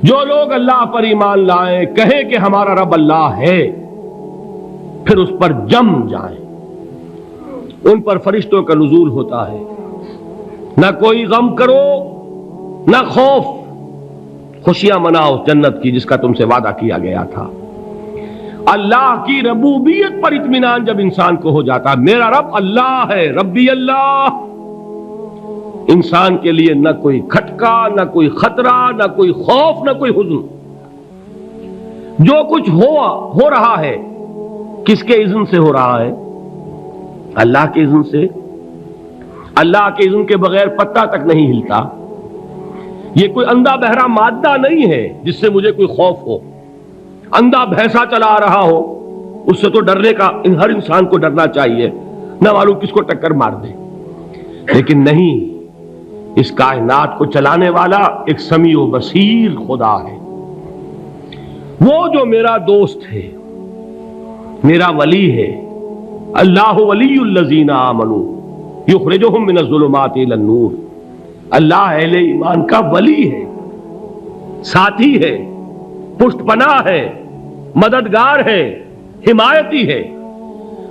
جو لوگ اللہ پر ایمان لائیں، کہیں کہ ہمارا رب اللہ ہے، پھر اس پر جم جائیں، ان پر فرشتوں کا نزول ہوتا ہے۔ نہ کوئی غم کرو نہ خوف، خوشیاں مناؤ جنت کی جس کا تم سے وعدہ کیا گیا تھا۔ اللہ کی ربوبیت پر اطمینان جب انسان کو ہو جاتا، میرا رب اللہ ہے، ربی اللہ، انسان کے لیے نہ کوئی کھٹکا، نہ کوئی خطرہ، نہ کوئی خوف، نہ کوئی حزن۔ جو کچھ ہو رہا ہے کس کے اذن سے ہو رہا ہے؟ اللہ کے اذن سے۔ اللہ کے اذن کے بغیر پتہ تک نہیں ہلتا۔ یہ کوئی اندھا بہرا مادہ نہیں ہے جس سے مجھے کوئی خوف ہو۔ اندھا بھینسا چلا آ رہا ہو، اس سے تو ڈرنے کا ہر انسان کو ڈرنا چاہیے، نہ معلوم کس کو ٹکر مار دے۔ لیکن نہیں، اس کائنات کو چلانے والا ایک سمیع و بصیر خدا ہے، وہ جو میرا دوست ہے، میرا ولی ہے۔ اللہ ولی الذین آمنوا یخرجہم من الظلمات الی النور۔ اللہ اہل ایمان کا ولی ہے، ساتھی ہے، پشت پناہ ہے، مددگار ہے، حمایتی ہے۔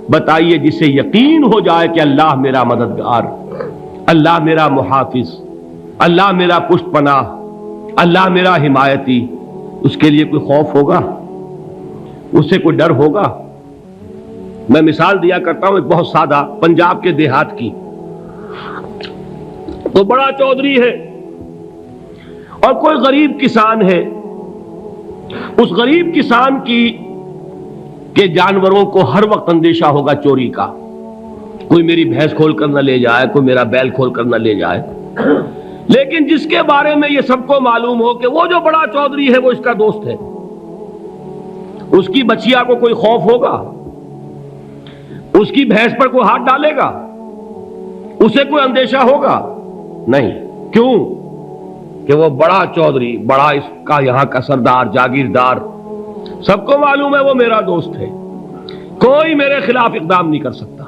بتائیے جسے یقین ہو جائے کہ اللہ میرا مددگار، اللہ میرا محافظ، اللہ میرا پشت پناہ، اللہ میرا حمایتی، اس کے لیے کوئی خوف ہوگا؟ اس سے کوئی ڈر ہوگا؟ میں مثال دیا کرتا ہوں ایک بہت سادہ، پنجاب کے دیہات کی۔ تو بڑا چودھری ہے اور کوئی غریب کسان ہے۔ اس غریب کسان کے جانوروں کو ہر وقت اندیشہ ہوگا چوری کا، کوئی میری بھینس کھول کر نہ لے جائے، کوئی میرا بیل کھول کر نہ لے جائے۔ لیکن جس کے بارے میں یہ سب کو معلوم ہو کہ وہ جو بڑا چودھری ہے وہ اس کا دوست ہے، اس کی بچیا کو کوئی خوف ہوگا؟ اس کی بھینس پر کوئی ہاتھ ڈالے گا؟ اسے کوئی اندیشہ ہوگا؟ نہیں۔ کیوں؟ کہ وہ بڑا چودھری، بڑا اس کا یہاں کا سردار، جاگیردار، سب کو معلوم ہے وہ میرا دوست ہے، کوئی میرے خلاف اقدام نہیں کر سکتا۔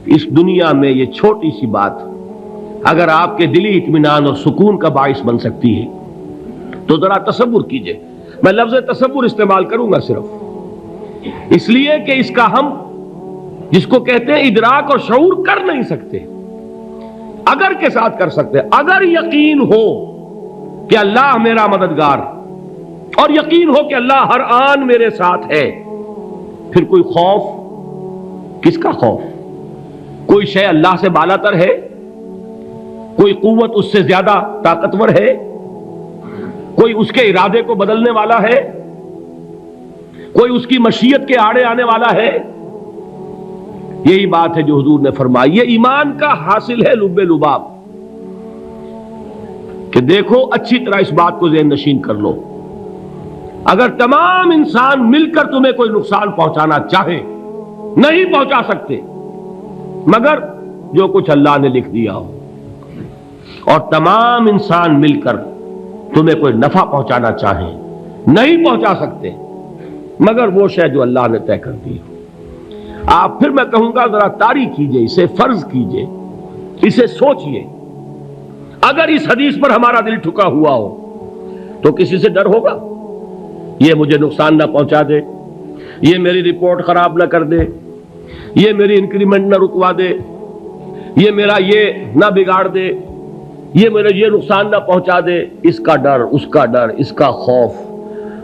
اس دنیا میں یہ چھوٹی سی بات اگر آپ کے دلی اطمینان اور سکون کا باعث بن سکتی ہے تو ذرا تصور کیجئے۔ میں لفظ تصور استعمال کروں گا صرف اس لیے کہ اس کا ہم جس کو کہتے ہیں ادراک اور شعور کر نہیں سکتے، اگر کے ساتھ کر سکتے۔ اگر یقین ہو کہ اللہ میرا مددگار اور یقین ہو کہ اللہ ہر آن میرے ساتھ ہے، پھر کوئی خوف؟ کس کا خوف؟ کوئی شے اللہ سے بالاتر ہے؟ کوئی قوت اس سے زیادہ طاقتور ہے؟ کوئی اس کے ارادے کو بدلنے والا ہے؟ کوئی اس کی مشیت کے آڑے آنے والا ہے؟ یہی بات ہے جو حضور نے فرمائی۔ یہ ایمان کا حاصل ہے لب لباب، کہ دیکھو اچھی طرح اس بات کو ذہن نشین کر لو، اگر تمام انسان مل کر تمہیں کوئی نقصان پہنچانا چاہے نہیں پہنچا سکتے، مگر جو کچھ اللہ نے لکھ دیا ہو، اور تمام انسان مل کر تمہیں کوئی نفع پہنچانا چاہیں نہیں پہنچا سکتے، مگر وہ شے جو اللہ نے طے کر دی ہو۔ آپ پھر میں کہوں گا ذرا طاری کیجئے، اسے فرض کیجئے، اسے سوچئے۔ اگر اس حدیث پر ہمارا دل ٹھکا ہوا ہو تو کسی سے ڈر ہوگا؟ یہ مجھے نقصان نہ پہنچا دے، یہ میری رپورٹ خراب نہ کر دے، یہ میری انکریمنٹ نہ رکوا دے، یہ میرا یہ نہ بگاڑ دے، یہ میرا یہ نقصان نہ پہنچا دے۔ اس کا ڈر، اس کا ڈر، اس کا خوف،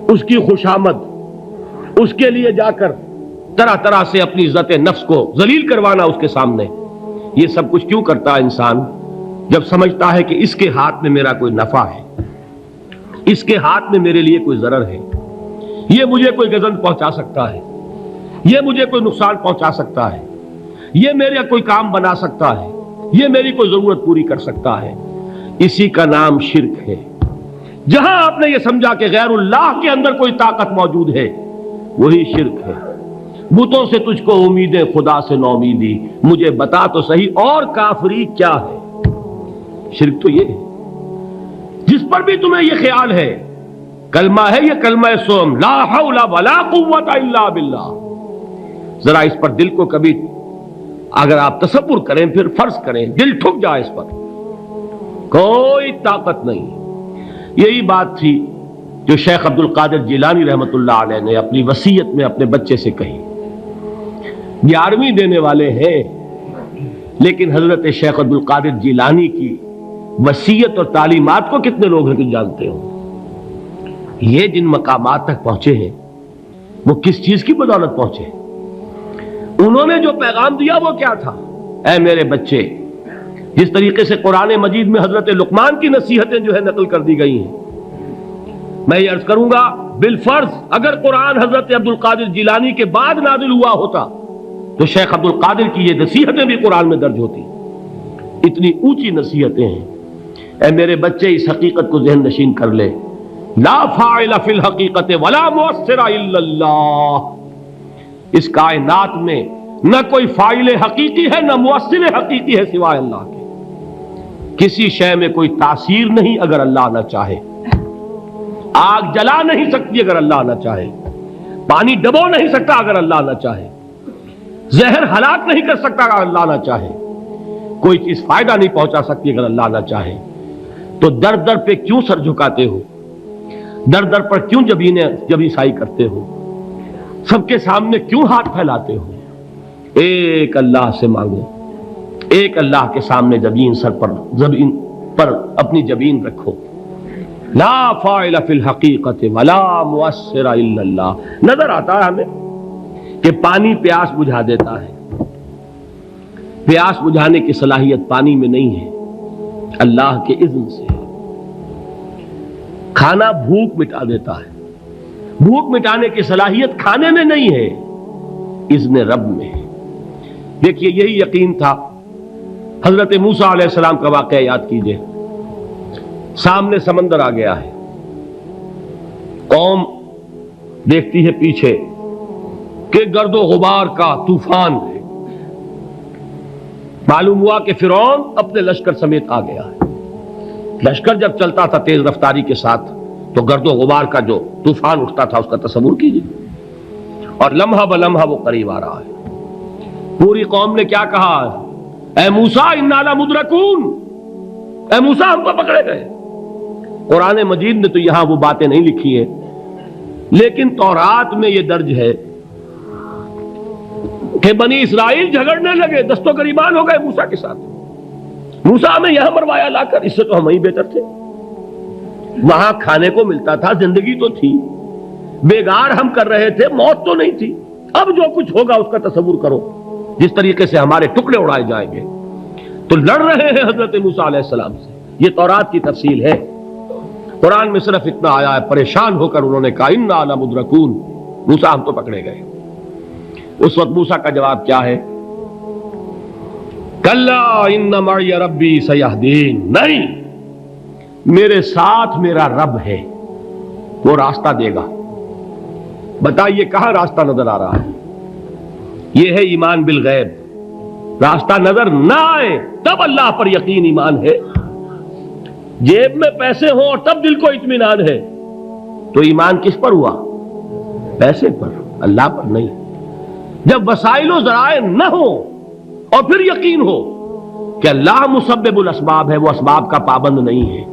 اس کی خوشامد، اس کے لیے جا کر طرح طرح سے اپنی عزت نفس کو ذلیل کروانا اس کے سامنے، یہ سب کچھ کیوں کرتا ہے انسان؟ جب سمجھتا ہے کہ اس کے ہاتھ میں میرا کوئی نفع ہے، اس کے ہاتھ میں میرے لیے کوئی ضرر ہے، یہ مجھے کوئی گزند پہنچا سکتا ہے، یہ مجھے کوئی نقصان پہنچا سکتا ہے، یہ میرا کوئی کام بنا سکتا ہے، یہ میری کوئی ضرورت پوری کر سکتا ہے، اسی کا نام شرک ہے۔ جہاں آپ نے یہ سمجھا کہ غیر اللہ کے اندر کوئی طاقت موجود ہے، وہی شرک ہے۔ بتوں سے تجھ کو امیدیں، خدا سے نومیدی، مجھے بتا تو صحیح اور کافری کیا ہے؟ شرک تو یہ ہے۔ جس پر بھی تمہیں یہ خیال ہے، کلمہ ہے یہ کلمہ سوم، لا حول ولا قوت الا باللہ، ذرا اس پر دل کو کبھی اگر آپ تصور کریں، پھر فرض کریں، دل ٹھک جائے اس پر، کوئی طاقت نہیں۔ یہی بات تھی جو شیخ عبد القادر جیلانی رحمۃ اللہ علیہ نے اپنی وصیت میں اپنے بچے سے کہی. 11ویں دینے والے ہیں، لیکن حضرت شیخ عبد القادر جیلانی کی وصیت اور تعلیمات کو کتنے لوگ ہیں کہ جانتے ہو؟ یہ جن مقامات تک پہنچے ہیں وہ کس چیز کی بدولت پہنچے؟ انہوں نے جو پیغام دیا وہ کیا تھا؟ اے میرے بچے، جس طریقے سے قرآن مجید میں حضرت لقمان کی نصیحتیں جو ہے نقل کر دی گئی ہیں، میں یہ عرض کروں گا بالفرض اگر قرآن حضرت عبد القادر جیلانی کے بعد نازل ہوا ہوتا تو شیخ عبد القادر کی یہ نصیحتیں بھی قرآن میں درج ہوتی. اتنی اونچی نصیحتیں ہیں. اے میرے بچے، اس حقیقت کو ذہن نشین کر لے، لا فاعل فی الحقیقت ولا مؤثر الا اللہ. اس کائنات میں نہ کوئی فاعل حقیقی ہے نہ مؤثر حقیقی ہے سوائے اللہ کے. کسی شے میں کوئی تاثیر نہیں اگر اللہ نہ چاہے. آگ جلا نہیں سکتی اگر اللہ نہ چاہے. پانی ڈبو نہیں سکتا اگر اللہ نہ چاہے. زہر ہلاک نہیں کر سکتا اگر اللہ نہ چاہے. کوئی چیز فائدہ نہیں پہنچا سکتی اگر اللہ نہ چاہے. تو در در پہ کیوں سر جھکاتے ہو؟ در در پر کیوں جبیں سائی کرتے ہو؟ سب کے سامنے کیوں ہاتھ پھیلاتے ہو؟ ایک اللہ سے مانگو. ایک اللہ کے سامنے زمین پر اپنی جبین رکھو. لا فاعل فی الحقیقت ولا مؤثر الا اللہ. نظر آتا ہے ہمیں کہ پانی پیاس بجھا دیتا ہے. پیاس بجھانے کی صلاحیت پانی میں نہیں ہے، اللہ کے اذن سے. کھانا بھوک مٹا دیتا ہے. بھوک مٹانے کی صلاحیت کھانے میں نہیں ہے، اذن رب میں ہے. دیکھیے یہی یقین تھا. حضرت موسیٰ علیہ السلام کا واقعہ یاد کیجئے. سامنے سمندر آ گیا ہے، قوم دیکھتی ہے پیچھے کہ گرد و غبار کا طوفان ہے. معلوم ہوا کہ فرعون اپنے لشکر سمیت آ گیا ہے. لشکر جب چلتا تھا تیز رفتاری کے ساتھ تو گرد و غبار کا جو طوفان اٹھتا تھا اس کا تصور کیجیے. اور لمحہ بلمحہ وہ قریب آ رہا ہے. پوری قوم نے کیا کہا؟ اے موسیٰ انا لمدرکون، اے موسیٰ ہم کو پکڑے گئے. قرآن مجید نے تو یہاں وہ باتیں نہیں لکھی ہیں، لیکن تورات میں یہ درج ہے کہ بنی اسرائیل جھگڑنے لگے، دست و گریبان ہو گئے موسیٰ کے ساتھ. موسیٰ ہمیں یہاں مروایا لا کر، اس سے تو ہم ہی بہتر تھے. وہاں کھانے کو ملتا تھا، زندگی تو تھی، بیگار ہم کر رہے تھے، موت تو نہیں تھی. اب جو کچھ ہوگا اس کا تصور کرو، جس طریقے سے ہمارے ٹکڑے اڑائے جائیں گے. تو لڑ رہے ہیں حضرت موسیٰ علیہ السلام سے. یہ تورات کی تفصیل ہے. قرآن میں صرف اتنا آیا ہے، پریشان ہو کر انہوں نے کہا انا لمدرکون، موسیٰ ہم تو پکڑے گئے. اس وقت موسیٰ کا جواب کیا ہے؟ کلا ان معی ربی سیہدین. نہیں، میرے ساتھ میرا رب ہے، وہ راستہ دے گا. بتائیے کہاں راستہ نظر آ رہا ہے؟ یہ ہے ایمان بالغیب. راستہ نظر نہ آئے تب اللہ پر یقین ایمان ہے. جیب میں پیسے ہوں اور تب دل کو اطمینان ہے تو ایمان کس پر ہوا؟ پیسے پر، اللہ پر نہیں. جب وسائل و ذرائع نہ ہو اور پھر یقین ہو کہ اللہ مسبب الاسباب ہے، وہ اسباب کا پابند نہیں ہے،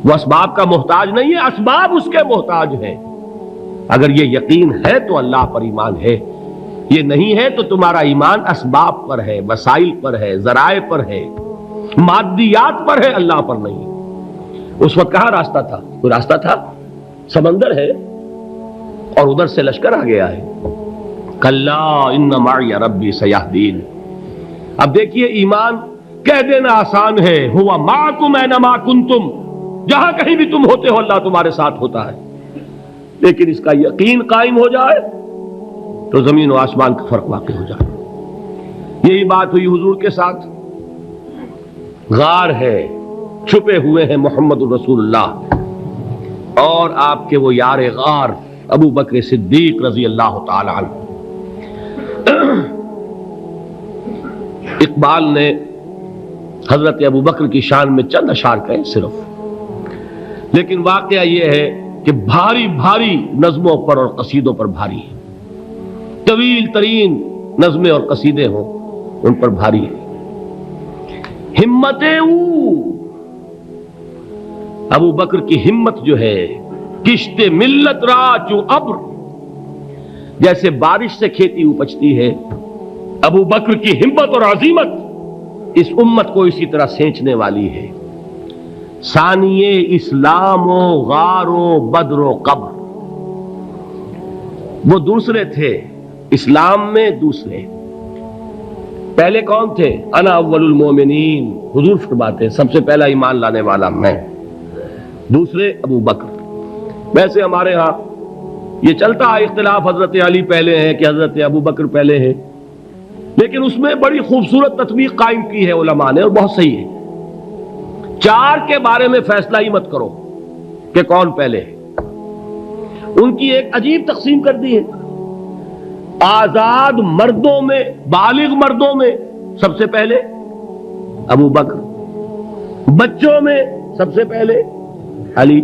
وہ اسباب کا محتاج نہیں ہے، اسباب اس کے محتاج ہے. اگر یہ یقین ہے تو اللہ پر ایمان ہے. یہ نہیں ہے تو تمہارا ایمان اسباب پر ہے، وسائل پر ہے، ذرائع پر ہے، مادیات پر ہے، اللہ پر نہیں. اس وقت کہاں راستہ تھا؟ کوئی راستہ تھا؟ سمندر ہے اور ادھر سے لشکر آ گیا ہے. کلا ان معی ربی سیہدین. اب دیکھیے ایمان کہہ دینا آسان ہے، ہوا معکم اینما کنتم، جہاں کہیں بھی تم ہوتے ہو اللہ تمہارے ساتھ ہوتا ہے. لیکن اس کا یقین قائم ہو جائے تو زمین و آسمان کا فرق واقع ہو جائے. یہی بات ہوئی حضور کے ساتھ. غار ہے، چھپے ہوئے ہیں محمد الرسول اللہ اور آپ کے وہ یار غار ابو بکر صدیق رضی اللہ تعالی عنہ. اقبال نے حضرت ابو بکر کی شان میں چند اشعار کہے صرف، لیکن واقعہ یہ ہے کہ بھاری بھاری نظموں پر اور قصیدوں پر بھاری ہے. طویل ترین نظمیں اور قصیدے ہوں ان پر بھاری ہے. ہمتیں ابو بکر کی ہمت جو ہے کشت ملت را چو ابر، جیسے بارش سے کھیتی اپجتی ہے، ابو بکر کی ہمت اور عزیمت اس امت کو اسی طرح سینچنے والی ہے۔ ثانیے اسلام و غار و بدر و قبر، وہ دوسرے تھے اسلام میں، دوسرے پہلے کون تھے؟ انا اول المومنین، حضور فرماتے ہیں سب سے پہلا ایمان لانے والا میں، دوسرے ابو بکر۔ ویسے ہمارے ہاں یہ چلتا ہے اختلاف، حضرت علی پہلے ہیں کہ حضرت ابو بکر پہلے ہیں، لیکن اس میں بڑی خوبصورت تطبیق قائم کی ہے علماء نے، اور بہت صحیح ہے۔ چار کے بارے میں فیصلہ ہی مت کرو کہ کون پہلے ہے، ان کی ایک عجیب تقسیم کر دی ہے۔ آزاد مردوں میں، بالغ مردوں میں سب سے پہلے ابو بکر، بچوں میں سب سے پہلے علی،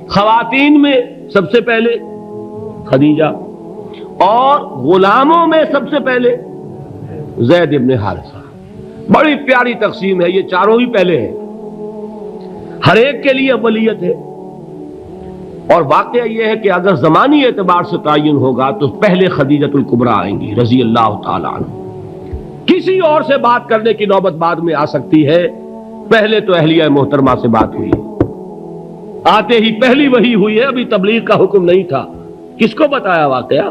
خواتین میں سب سے پہلے خدیجہ، اور غلاموں میں سب سے پہلے زید ابن حارثہ۔ بڑی پیاری تقسیم ہے، یہ چاروں ہی پہلے ہیں، ہر ایک کے لیے اولیت ہے۔ اور واقعہ یہ ہے کہ اگر زمانی اعتبار سے تعین ہوگا تو پہلے خدیجۃ الکبریٰ آئیں گی رضی اللہ تعالی عنہ، کسی اور سے بات کرنے کی نوبت بعد میں آ سکتی ہے، پہلے تو اہلیہ محترمہ سے بات ہوئی، آتے ہی پہلی وحی ہوئی ہے، ابھی تبلیغ کا حکم نہیں تھا، کس کو بتایا واقعہ؟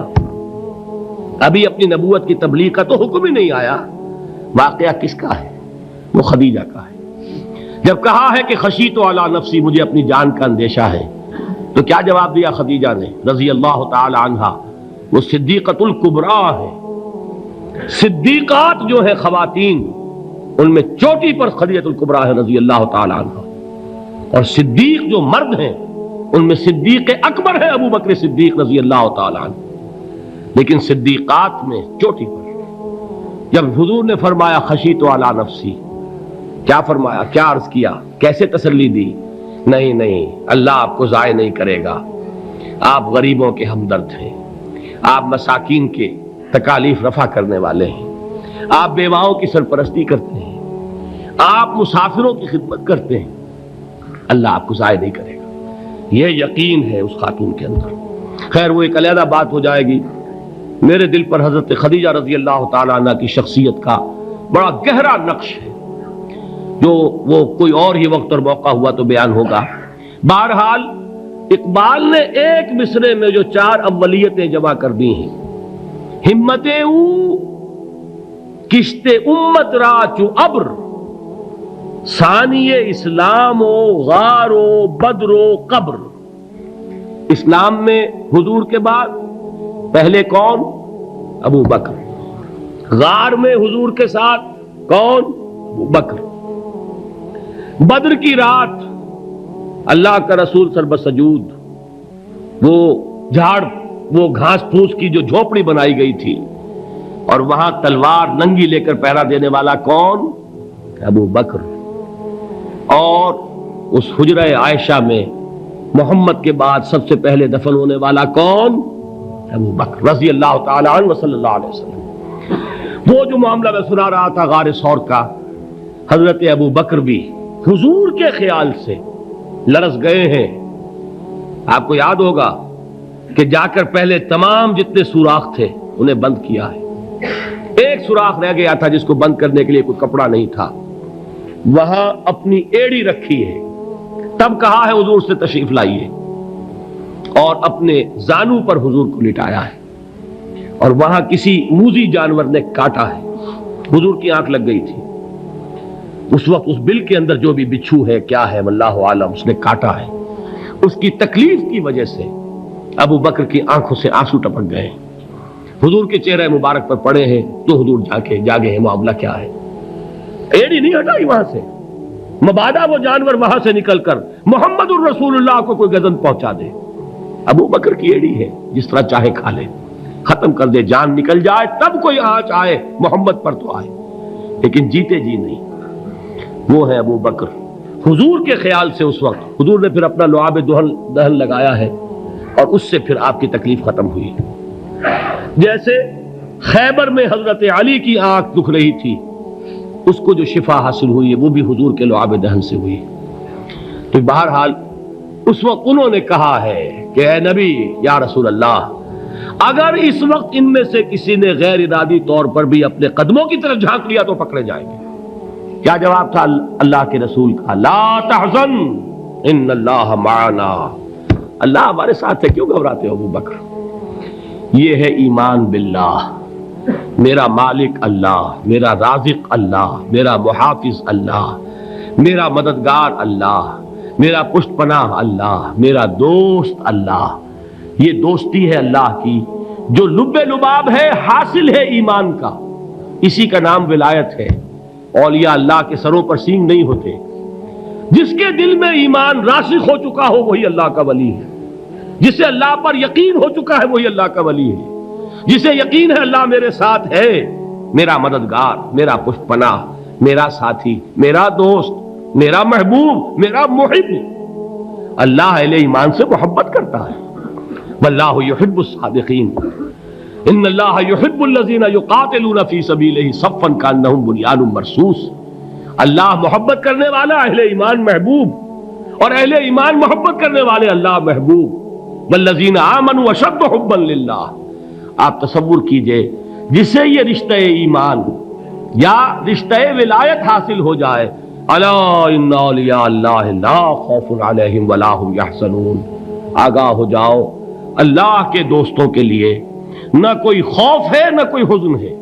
ابھی اپنی نبوت کی تبلیغ کا تو حکم ہی نہیں آیا، واقعہ کس کا ہے؟ وہ خدیجہ کا ہے۔ جب کہا ہے کہ خشیت علی نفسی، مجھے اپنی جان کا اندیشہ ہے، تو کیا جواب دیا خدیجہ نے رضی اللہ تعالی عنہا؟ وہ صدیقۃ الکبریٰ ہے، صدیقات جو ہے خواتین ان میں چوٹی پر خدیجۃ الکبریٰ ہے رضی اللہ تعالی عنہا، اور صدیق جو مرد ہیں ان میں صدیق اکبر ہے ابو بکر صدیق رضی اللہ تعالی عنہ، لیکن صدیقات میں چوٹی پر۔ جب حضور نے فرمایا خشیت علی نفسی، کیا فرمایا؟ کیا عرض کیا؟ کیسے تسلی دی؟ نہیں نہیں، اللہ آپ کو ضائع نہیں کرے گا، آپ غریبوں کے ہمدرد ہیں، آپ مساکین کے تکالیف رفع کرنے والے ہیں، آپ بیواؤں کی سرپرستی کرتے ہیں، آپ مسافروں کی خدمت کرتے ہیں، اللہ آپ کو ضائع نہیں کرے گا۔ یہ یقین ہے اس خاتون کے اندر۔ خیر وہ ایک علیحدہ بات ہو جائے گی۔ میرے دل پر حضرت خدیجہ رضی اللہ تعالی عنہ کی شخصیت کا بڑا گہرا نقش ہے، جو وہ کوئی اور ہی وقت اور موقع ہوا تو بیان ہوگا۔ بہرحال اقبال نے ایک مصرے میں جو چار اولیتیں جمع کر دی ہیں، ہمت او کشت امت را چو ابر، ثانی اسلام و غار و بدر و قبر۔ اسلام میں حضور کے بعد پہلے کون؟ ابو بکر۔ غار میں حضور کے ساتھ کون؟ ابو بکر۔ بدر کی رات اللہ کا رسول سربسجود وہ جھاڑ، وہ گھاس پھوس کی جو جھوپڑی بنائی گئی تھی، اور وہاں تلوار ننگی لے کر پہرا دینے والا کون؟ ابو بکر۔ اور اس حجرہ عائشہ میں محمد کے بعد سب سے پہلے دفن ہونے والا کون؟ ابو بکر رضی اللہ تعالی عنہ صلی اللہ علیہ وسلم۔ وہ جو معاملہ میں سنا رہا تھا غار ثور کا، حضرت ابو بکر بھی حضور کے خیال سے لرز گئے ہیں۔ آپ کو یاد ہوگا کہ جا کر پہلے تمام جتنے سوراخ تھے انہیں بند کیا ہے، ایک سوراخ رہ گیا تھا جس کو بند کرنے کے لیے کوئی کپڑا نہیں تھا، وہاں اپنی ایڑی رکھی ہے، تب کہا ہے حضور سے تشریف لائیے، اور اپنے زانو پر حضور کو لٹایا ہے، اور وہاں کسی موذی جانور نے کاٹا ہے، حضور کی آنکھ لگ گئی تھی، اس وقت اس بل کے اندر جو بھی بچھو ہے کیا ہے واللہ عالم، اس نے کاٹا ہے، اس کی تکلیف کی وجہ سے ابو بکر کی آنکھوں سے آنسو ٹپک گئے، حضور کے چہرے مبارک پر پڑے ہیں، تو حضور جاگے ہیں، معاملہ کیا ہے؟ ایڑی نہیں ہٹائی وہاں سے، مبادا وہ جانور وہاں سے نکل کر محمد الرسول اللہ کو کوئی گزن پہنچا دے، ابو بکر کی ایڑی ہے، جس طرح چاہے کھا لے، ختم کر دے، جان نکل جائے تب کوئی آنچ آئے محمد پر تو آئے، لیکن جیتے جی نہیں۔ وہ ہے ابو بکر حضور کے خیال سے۔ اس وقت حضور نے پھر اپنا لعاب دہن لگایا ہے، اور اس سے پھر آپ کی تکلیف ختم ہوئی۔ جیسے خیبر میں حضرت علی کی آنکھ دکھ رہی تھی، اس کو جو شفا حاصل ہوئی ہے وہ بھی حضور کے لعاب دہن سے ہوئی۔ تو بہرحال اس وقت انہوں نے کہا ہے کہ اے نبی یا رسول اللہ، اگر اس وقت ان میں سے کسی نے غیر ارادی طور پر بھی اپنے قدموں کی طرف جھانک لیا تو پکڑے جائیں گے۔ کیا جواب تھا اللہ کے رسول کا؟ لا تحزن ان اللہ معنا، اللہ ہمارے ساتھ ہے، کیوں گھبراتے ہو ابو بکر؟ یہ ہے ایمان باللہ، میرا مالک اللہ، میرا رازق اللہ، میرا محافظ اللہ، میرا مددگار اللہ، میرا پشت پناہ اللہ، میرا دوست اللہ۔ یہ دوستی ہے اللہ کی جو لب لباب ہے، حاصل ہے ایمان کا، اسی کا نام ولایت ہے۔ اولیاء اللہ کے سروں پر سینگ نہیں ہوتے، جس کے دل میں ایمان راسخ ہو چکا ہو وہی اللہ کا ولی ہے، جسے اللہ پر یقین ہو چکا ہے وہی اللہ کا ولی ہے، جسے یقین ہے اللہ میرے ساتھ ہے، میرا مددگار، میرا پشت پناہ، میرا ساتھی، میرا دوست، میرا محبوب، میرا محب۔ اللہ اہل ایمان سے محبت کرتا ہے، واللہ یحب الصادقین، ان اللہ یحب الذین یقاتلون فی سبیلہ صفا کانہم بنیان مرصوص۔ اللہ محبت کرنے والا، اہل ایمان محبوب، اور اہل ایمان محبت کرنے والے اللہ محبوب۔ والذین آمنوا اشد حبا للہ۔ آپ تصور کیجئے جسے یہ رشتہ ایمان یا رشتہ ولایت حاصل ہو جائے، الا ان اولیاء اللہ لا خوف علیہم ولا هم یحزنون، آگاہ ہو جاؤ، اللہ کے دوستوں کے لیے نہ کوئی خوف ہے نہ کوئی حزن ہے۔